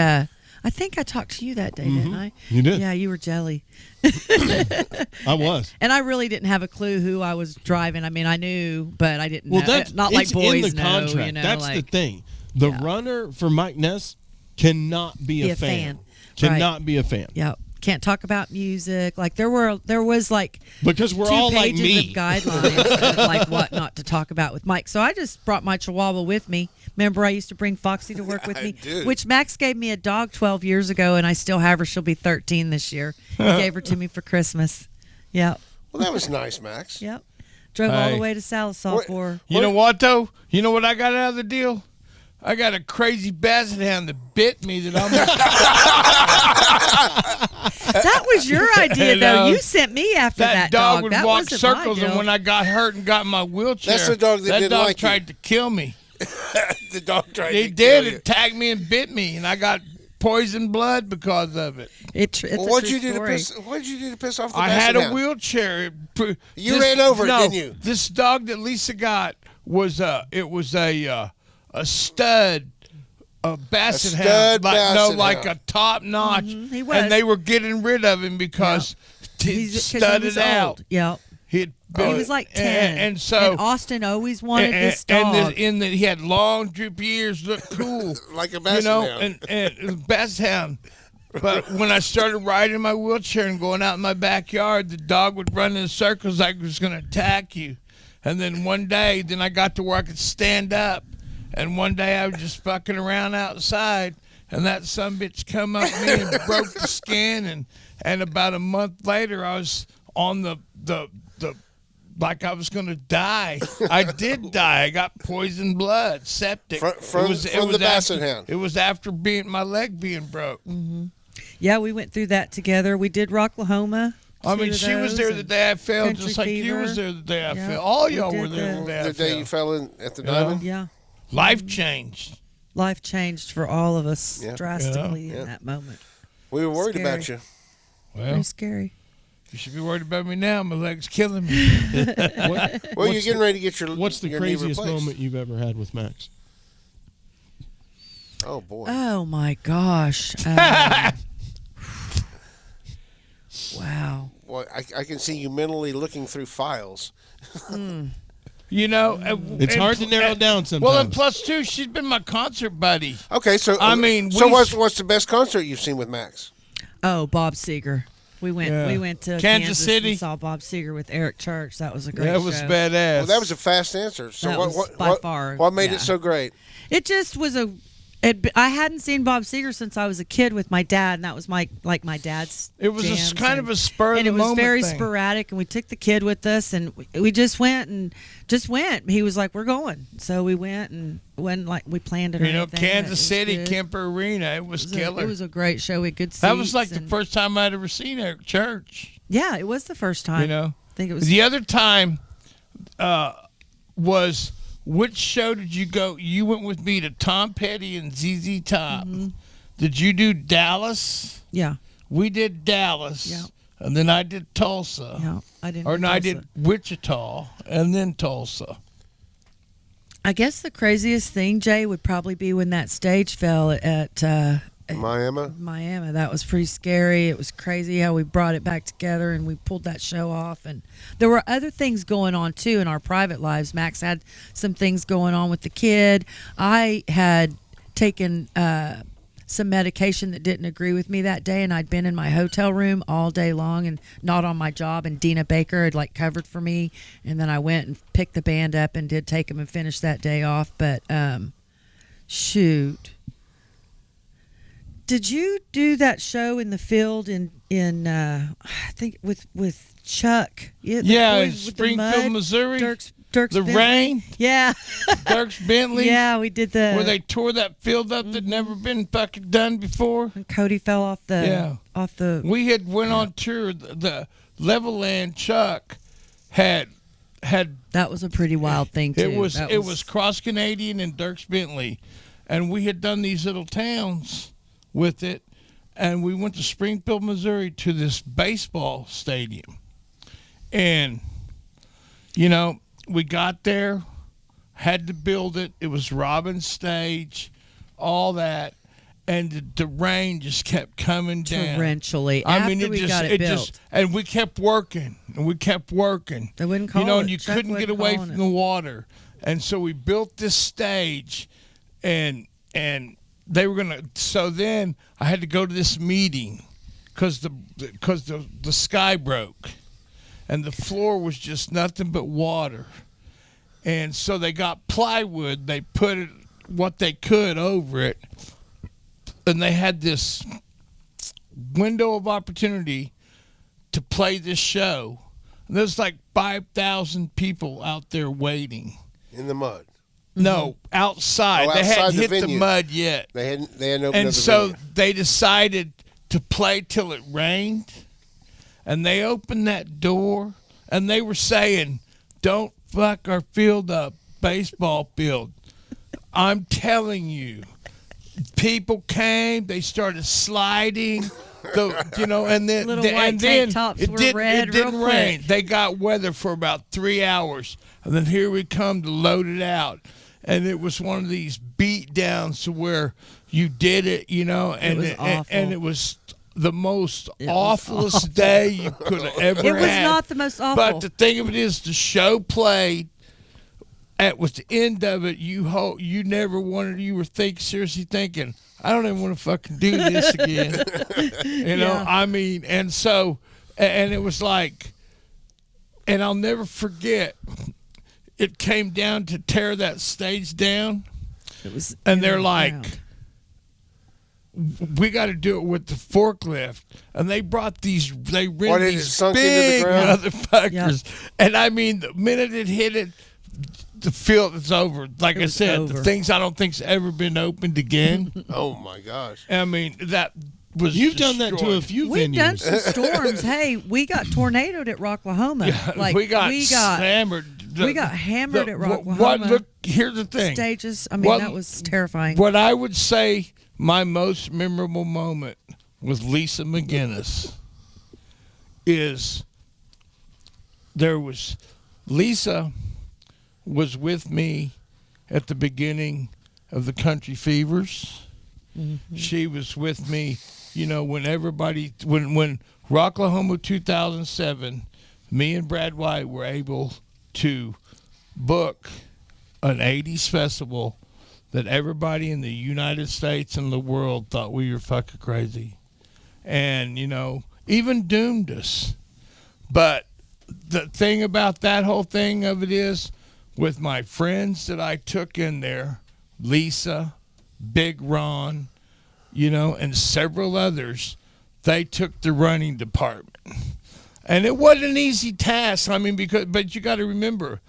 I think I talked to you that day, didn't I? You did. Yeah, you were jelly. I was. And I really didn't have a clue who I was driving. I mean, I knew, but I didn't know. That's Not like it's boys in the know, contract. you know. That's like, the thing. The runner for Mike Ness cannot be a fan. Cannot be a fan. Yeah. Can't talk about music. Like there was like Because we're 2 all like pages me. of guidelines of like what not to talk about with Mike. So I just brought my Chihuahua with me. Remember, I used to bring Foxy to work with me, which Max gave me a dog 12 years ago, and I still have her. She'll be 13 this year. He gave her to me for Christmas. Yep. Well, that was nice, Max. Yep. Drove all the way to Salisaw for her. You know what though? You know what I got out of the deal? I got a crazy basset hound that bit me that almost. That was your idea, though. You sent me after that dog would that walk wasn't circles, my and deal. when I got hurt and got in my wheelchair, That's the dog that didn't like you. tried to kill me. The dog tried He to did. kill you. It tagged me and bit me, and I got poisoned blood because of it. It's a What'd true you do story. What'd you do to piss off the I had a basset hound? wheelchair. You ran over it, no, didn't you? This dog that Lisa got was a stud. A basset stud hound, basset like hound. a top notch, He was. and they were getting rid of him because he studded out. Old. Yep. He was like 10. and so and Austin always wanted this dog. and he had long, droopy ears, looked cool, Like a basset hound. and basset hound. But when I started riding my wheelchair and going out in my backyard, the dog would run in circles like it was going to attack you. And then one day, I got to where I could stand up. And one day I was just fucking around outside, and that sumbitch come up me and broke the skin. And about a month later, I was on the like I was going to die. I did die. I got poisoned blood, septic. From the basset hound. It was after my leg being broke. Mm-hmm. Yeah, we went through that together. We did Rocklahoma. I mean, she was there the day I fell, Country just like you Fever. was there the day I Yeah, fell. All we y'all did were there the day I The day you fell. fell in at the diamond? Yeah. Life changed. Life changed for all of us Yeah. drastically Yeah. in that moment. We were worried Scary. about you. Well, Very scary. you should be worried about me now. My leg's killing me. Well, you're getting ready to get your What's the your knee craziest replaced. moment you've ever had with Max? Oh, boy. Oh my gosh. Wow. Well, I can see you mentally looking through files. You know, It's hard to narrow down sometimes. Well, and plus two, she's been my concert buddy. Okay, so I mean, so we- what's the best concert you've seen with Max? Oh, Bob Seger. We went to Kansas City. and saw Bob Seger with Eric Church. That was a great That was show. badass. Well, that was a fast answer. So That what was by far, what made yeah. it so great? It just was I hadn't seen Bob Seger since I was a kid with my dad, and that was my dad's. It was jams, kind of a spur of and the it was moment very thing. sporadic. And we took the kid with us, and we just went. He was like, "We're going," so we went, and when like we planned it. Or You know, anything, Kansas it was City, good. Kemper Arena. It was killer. It was a great show. We had good seats. That was like the and- first time I'd ever seen Eric Church. Yeah, it was the first time. You know, I think it was the other time was which show did you go? You went with me to Tom Petty and ZZ Top. Mm-hmm. Did you do Dallas? Yeah, We did Dallas. Yeah. And then I did Tulsa. yeah. I didn't. Or no, I Tulsa. did Wichita and then Tulsa. I guess the craziest thing, Jay, would probably be when that stage fell at Miami. That was pretty scary. It was crazy how we brought it back together and we pulled that show off. And there were other things going on too in our private lives. Max had some things going on with the kid. I had taken some medication that didn't agree with me that day, and I'd been in my hotel room all day long and not on my job. And Dina Baker had like covered for me, and then I went and picked the band up and did take them and finish that day off. But shoot. Did you do that show in the field in I think with Chuck? Yeah, in with the Springfield, mud? Missouri. Dirk's The Bentley? rain. Yeah. Dirk's Bentley. Yeah, we did the. Where they tore that field up that never been fucking done before. And Cody fell off the. Yeah. Off the. We had went on tour. The Level Land Chuck had That was a pretty wild thing too. It was Cross Canadian and Dierks Bentley, and we had done these little towns with it, and we went to Springfield, Missouri, to this baseball stadium, and we got there, had to build it. It was Robin's stage, all that. And the rain just kept coming down. Torrentially. I mean, After we got it built. and we kept working, and we kept working. They wouldn't call and it. you Chuck couldn't get wouldn't away call from it. the water. And so we built this stage, and they were gonna. So then I had to go to this meeting, because the sky broke, and the floor was just nothing but water. And so they got plywood. They put it what they could over it. And they had this window of opportunity to play this show. And there's like 5,000 people out there waiting. In the mud. No, outside. Oh, they outside hadn't the hit the venue. mud yet. They hadn't opened And up the so venue. they decided to play till it rained. And they opened that door, and they were saying, "Don't fuck our field up, baseball field." I'm telling you. People came. They started sliding, and then Little white tank tops it were didn't red real rain. quick. They got weather for about 3 hours, and then here we come to load it out, and it was one of these beat downs to where you did it, and was awful. and it was the most It was awfulest awful. day you could have ever It was had. not the most awful. But the thing of it is, the show played. With the end of it, you were seriously thinking, I don't even want to fucking do this again. Yeah. I mean, and so, and it was like, and I'll never forget, it came down to tear that stage down, It was. and in they're the like, ground. we got to do it with the forklift. And they brought they What, rented it these sunk into the big ground? motherfuckers. And I mean, the minute it hit it, the field is over. Like I was said, over. the things I don't think's ever been opened again. Oh my gosh. I mean, that was You've done that to a destroyed. few We've done venues. some storms. Hey, we got tornadoed at Rocklahoma. Like we got hammered. we got hammered at Rocklahoma. Look, here's the thing. Stages. I mean, What- that was terrifying. What I would say my most memorable moment with LisaMcGuiness is Lisa was with me at the beginning of the Country Fevers. Mm-hmm. She was with me, when when Rocklahoma 2007, me and Brad White were able to book an 80s festival that everybody in the United States and the world thought we were fucking crazy. And, even doomed us. But the thing about that whole thing of it is, with my friends that I took in there, Lisa, Big Ron, and several others, they took the running department. And it wasn't an easy task. I mean, but you got to remember,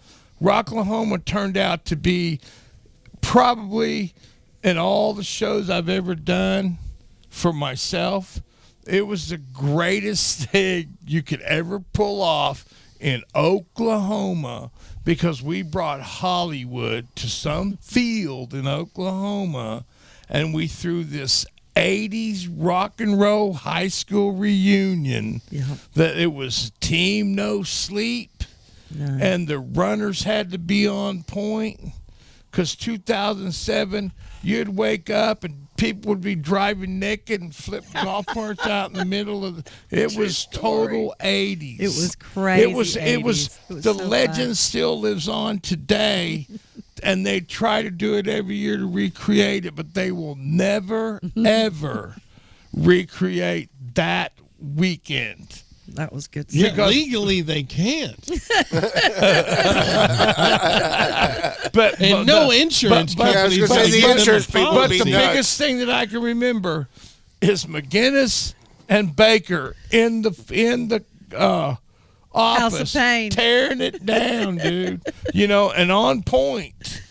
Rocklahoma turned out to be probably, in all the shows I've ever done for myself, it was the greatest thing you could ever pull off in Oklahoma, because we brought Hollywood to some field in Oklahoma, and we threw this 80s rock and roll high school reunion. Yeah. That it was Team No Sleep, No. and the runners had to be on point, because 2007, you'd wake up and people would be driving naked and flip golf carts out in the middle of it was total 80s. It was crazy. It was 80s. It was the so legend fun. still lives on today, and they try to do it every year to recreate it, but they will never ever recreate that weekend. That was good Yeah, stuff. legally they can't. But And no insurance but- Yeah, I was company. gonna say, the give them insurance a people But be the policy. nuts. biggest thing that I can remember is McGuiness and Baker in the office of Pain. tearing it down, dude. And on point.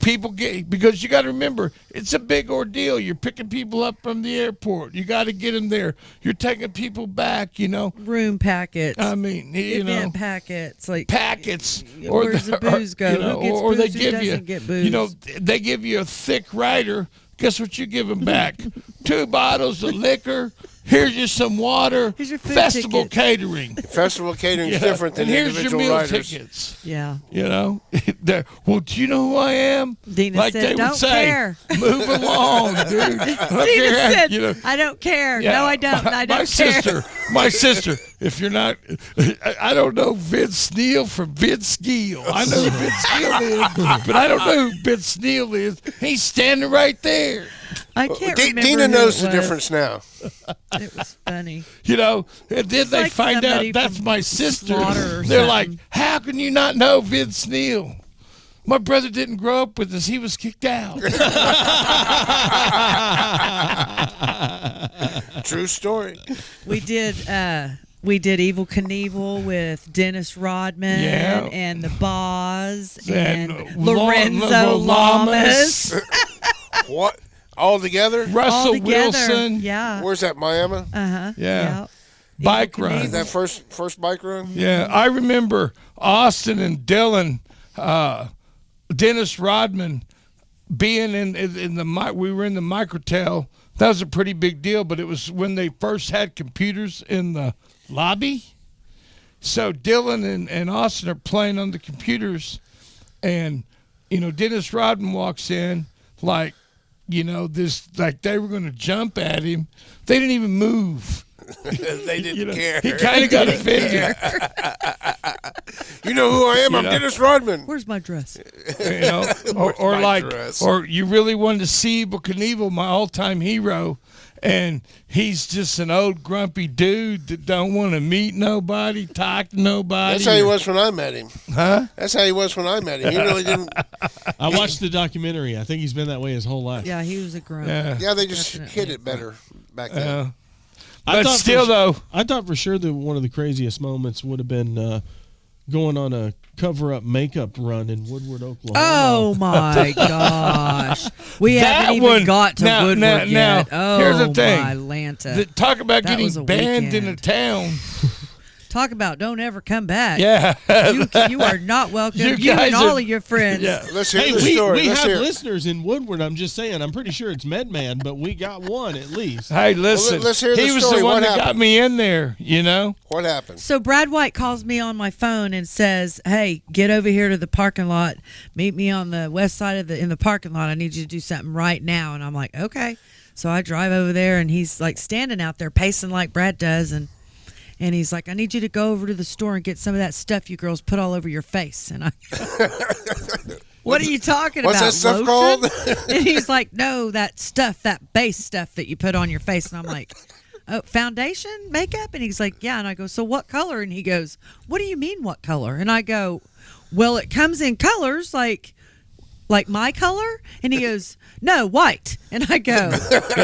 people get, because you got to remember, it's a big ordeal. You're picking people up from the airport. You got to get them there. You're taking people back, Room packets. I mean, event packets, like packets. Where's the booze go? Who gets or booze, they who give doesn't get booze? they give you a thick rider. Guess what you give them back? 2 bottles of liquor. Here's you some water. Here's your food Festival tickets. catering. Festival catering is different than and here's individual your meal riders. tickets. Yeah. Well, do you know who I am? Dina like said, they "Don't would say, care." move along, dude. Dina said, "I don't care. Yeah, No, I don't. I don't care." My sister, if you're not, I don't know Vince Neil from Vince Gill. I know who Vince Gill is, but I don't know who Vince Neil is. He's standing right there. I can't remember. Dina who knows it the was. difference now. It was funny. And then It's they like find out somebody that's from my sister. Slaughter or They're like, something. how can you not know Vince Neil? My brother didn't grow up with us. He was kicked out. True story. We did Evil Knievel with Dennis Rodman Yeah. and the Boz And and Lorenzo Lamas. What? All together? Russell All together. Wilson. Yeah. Where's that, Miami? Uh-huh. Yeah. Bike Evil run. Is that first bike run? Yeah, I remember Austin and Dylan, Dennis Rodman being in the we were in the Microtel. That was a pretty big deal, but it was when they first had computers in the lobby. So Dylan and Austin are playing on the computers, and Dennis Rodman walks in like they were going to jump at him. They didn't even move. They didn't care. He kind of got offended. You know who I am? I'm Dennis Rodman. Where's my dress? Or my like, dress? or you really wanted to see Evil Knievel, my all-time hero, and he's just an old grumpy dude that don't want to meet nobody, talk to nobody. That's how he was when I met him. Huh? That's how he was when I met him. He really didn't. I watched the documentary. I think he's been that way his whole life. Yeah, he was a grunt. Yeah, they just Definitely. hit it better back then. But still, though, I thought for sure that one of the craziest moments would have been going on a cover-up makeup run in Woodward, Oklahoma. Oh my gosh, we That haven't even one- got to now- Woodward now- yet. now, Oh here's the thing. my Lanta! talk about That was getting a banned in a weekend. town. Talk about don't ever come back. Yeah. You are not welcome. You You, guys and all are- of your friends. Yeah. Let's hear Hey, the we story. Let's have hear it. listeners in Woodward. I'm just saying. I'm pretty sure it's Medman, but we got one at least. Hey, listen. let's hear the he was story. the one What that got happened? me in there, What happened? So Brad White calls me on my phone and says, "Hey, get over here to the parking lot. Meet me on the west side in the parking lot. I need you to do something right now." And I'm like, "Okay." So I drive over there, and he's like standing out there pacing like Brad does, and he's like, "I need you to go over to the store and get some of that stuff you girls put all over your face." And I, what are you talking What's about? that stuff lotion? called? And he's like, "No, that stuff, that base stuff that you put on your face." And I'm like, "Oh, foundation, makeup?" And he's like, "Yeah." And I go, "So what color?" And he goes, "What do you mean, what color?" And I go, "Well, it comes in colors like my color." And he goes, "No, white." And I go, "Okay,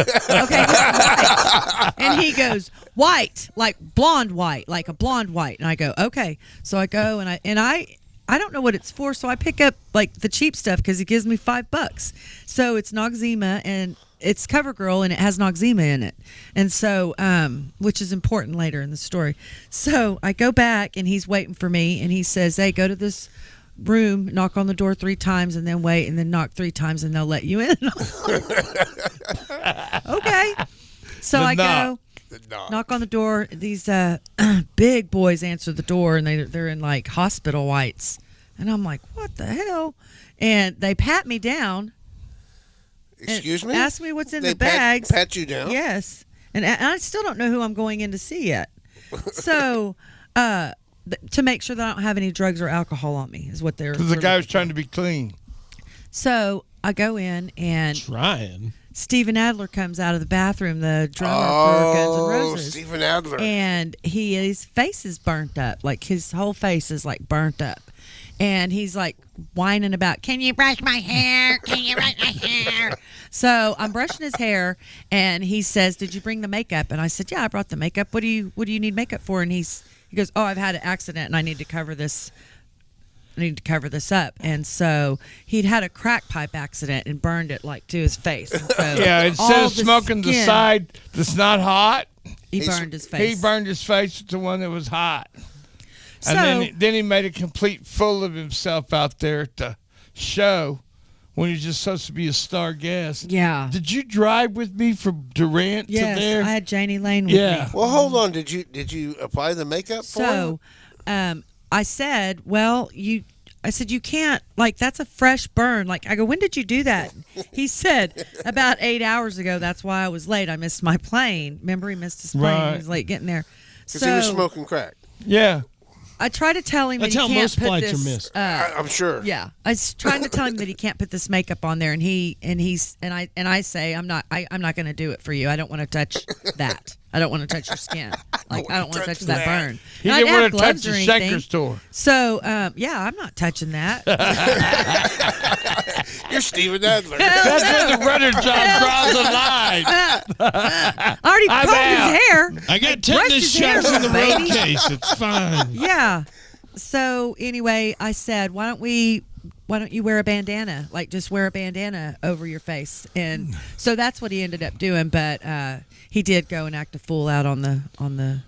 what's white?" And he goes, "White, like blonde white, like a blonde white." And I go, "Okay." So I go and I don't know what it's for, so I pick up like the cheap stuff because he gives me $5. So it's Noxzema and it's CoverGirl and it has Noxzema in it, and so which is important later in the story. So I go back and he's waiting for me, and he says, "Hey, go to this room, knock on the door 3 times, and then wait, and then knock 3 times, and they'll let you in." Okay. So I go, knock on the door. These big boys answer the door, and they're in like hospital whites, and I'm like, "What the hell?" And they pat me down. Excuse me? Ask me what's in They the bags. pat you down? Yes, and I still don't know who I'm going in to see yet. So, to make sure that I don't have any drugs or alcohol on me is what they're. because the guy was trying to be clean. So I go in, and Trying. Steven Adler comes out of the bathroom, the drummer for Guns N' Roses. Steven Adler. And his face is burnt up. Like his whole face is like burnt up. And he's like whining about, "Can you brush my hair? Can you brush my hair?" So I'm brushing his hair, and he says, "Did you bring the makeup?" And I said, "Yeah, I brought the makeup. What do you need makeup for?" And he goes, "Oh, I've had an accident and I need to cover this need to cover this up. And so he'd had a crack pipe accident and burned it like to his face. And so Yeah, instead of smoking the skin, side that's not hot, he burned his face. he burned his face with the one that was hot. So, And then he made a complete fool of himself out there at the show when he was just supposed to be a star guest. yeah. Did you drive with me from Durant Yes, to there? I had Janie Lane with Yeah. me. Well, hold on. Did you apply the makeup for him? So, I said, well, I said, you can't, like, that's a fresh burn. Like, I go, when did you do that? He said, about 8 hours ago. That's why I was late. I missed my plane. Remember, he missed his plane. Right. He was late getting there. Because he was smoking crack. Yeah. I try to tell him That's that how he can't most put flights this. are missed. I'm sure. Yeah, I was trying to tell him that he can't put this makeup on there, and I say I'm not going to do it for you. I don't want to touch that. I don't want to touch your skin. Like I don't want to touch that burn. He And I didn't have want to touch gloves the or Shaker anything. store. So yeah, I'm not touching that. You're Steven Adler. That's when the runner job draws a line. I already combed his hair. I got brushed tetanus his hair, shots in the road baby. case. It's fine. Yeah. So anyway, I said, why don't you wear a bandana? Like just wear a bandana over your face. And so that's what he ended up doing. But he did go and act a fool out on the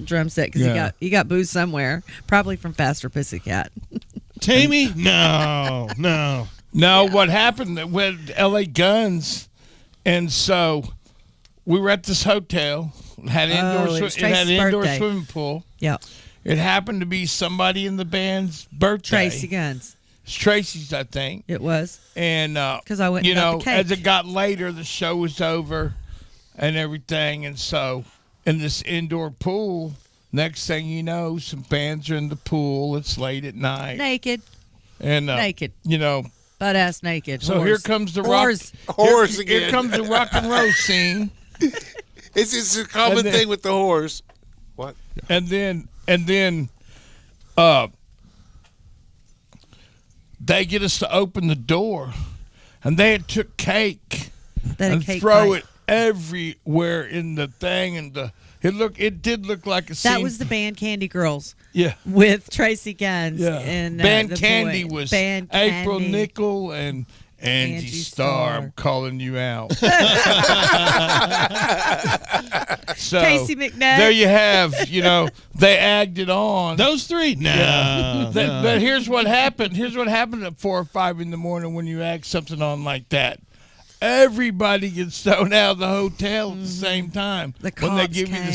drum set because he got booze somewhere, probably from Faster Pussycat. Tammy? No. No, what happened with L.A. Guns, and so we were at this hotel. It had it was Tracy's indoor birthday. swimming pool. Yeah. It happened to be somebody in the band's birthday. Tracy Guns. It's Tracy's, I think. It was. And 'Cause I went and got the cake. as it got later, the show was over and everything, and so in this indoor pool, next thing you know, some fans are in the pool. It's late at night, Naked. and Naked. Butt ass naked. So Whores. here comes the rock. Whores Here again. comes the rock and roll scene, It's a common And then- thing with the whores. What? and then they get us to open the door, and they had took cake That a and cake throw bite. it everywhere in the thing, and it did look like a scene. That was the band Candy Girls yeah. with Tracy Guns. Yeah. And Band the Candy boy. was Band April Candy. Nickel and Angie Starr. I'm calling you out. So Casey McNutt. there you have, they agged it on. Those three? No. But here's what happened. Here's what happened at 4 or 5 in the morning when you act something on like that. Everybody gets thrown out of the hotel at the same time. The when they cops give you the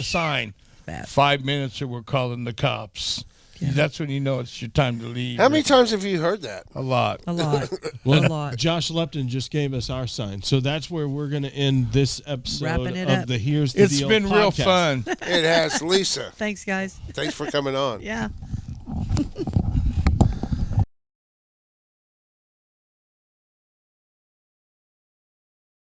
sign. Bad. 5 minutes or we're calling the cops. That's when you know it's your time to leave. How many times have you heard that? A lot. A lot. Well, A lot. Josh Lupton just gave us our sign. So that's where we're going to end this episode Wrapping it of up. the Here's the It's Deal been real podcast. fun. It has. Lisa, Thanks, guys. thanks for coming on. Yeah.